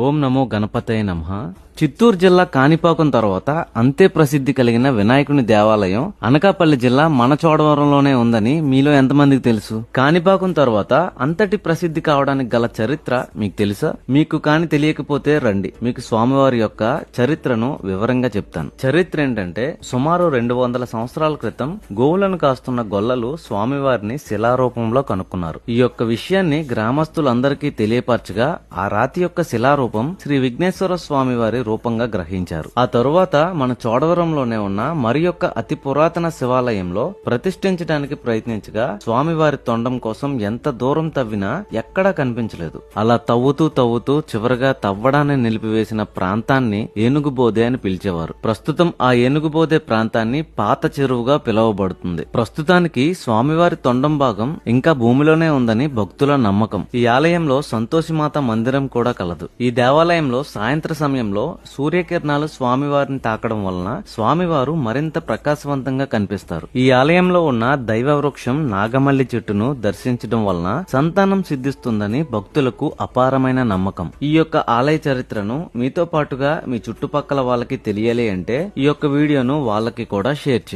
ఓం నమో గణపతయ నమః. చిత్తూరు జిల్లా కాణిపాకం తర్వాత అంతే ప్రసిద్ధి కలిగిన వినాయకుని దేవాలయం అనకాపల్లి జిల్లా మనచోడవరంలోనే ఉందని మీలో ఎంతమందికి తెలుసు? కాణిపాకం తర్వాత అంతటి ప్రసిద్ధి కావడానికి గల చరిత్ర మీకు తెలుసా? మీకు కాని తెలియకపోతే రండి, మీకు స్వామివారి యొక్క చరిత్రను వివరంగా చెప్తాను. చరిత్ర ఏంటంటే, సుమారు 200 సంవత్సరాల క్రితం గోవులను కాస్తున్న గొల్లలు స్వామివారిని శిలారూపంలో కనుక్కున్నారు. ఈ యొక్క విషయాన్ని గ్రామస్తులందరికీ తెలియపరచగా ఆ రాతి యొక్క శిలారూపం శ్రీ విఘ్నేశ్వర స్వామివారి రూపంగా గ్రహించారు. ఆ తరువాత మన చోడవరంలోనే ఉన్న మరి యొక్క అతి పురాతన శివాలయంలో ప్రతిష్ఠించడానికి ప్రయత్నించగా స్వామివారి తొండం కోసం ఎంత దూరం తవ్వినా ఎక్కడా కనిపించలేదు. అలా తవ్వుతూ చివరగా తవ్వడాన్ని నిలిపివేసిన ప్రాంతాన్ని ఏనుగుబోదే అని పిలిచేవారు. ప్రస్తుతం ఆ ఏనుగుబోదే ప్రాంతాన్ని పాత చెరువుగా పిలువబడుతుంది. ప్రస్తుతానికి స్వామివారి తొండం భాగం ఇంకా భూమిలోనే ఉందని భక్తుల నమ్మకం. ఈ ఆలయంలో సంతోషిమాత మందిరం కూడా కలదు. ఈ దేవాలయంలో సాయంత్ర సమయంలో సూర్యకిరణాలు స్వామివారిని తాకడం వలన స్వామివారు మరింత ప్రకాశవంతంగా కనిపిస్తారు. ఈ ఆలయంలో ఉన్న దైవ వృక్షం నాగమల్లి చెట్టును దర్శించడం వలన సంతానం సిద్ధిస్తుందని భక్తులకు అపారమైన నమ్మకం. ఈ యొక్క ఆలయ చరిత్రను మీతో పాటుగా మీ చుట్టుపక్కల వాళ్ళకి తెలియాలి అంటే ఈ యొక్క వీడియోను వాళ్ళకి కూడా షేర్ చేయండి.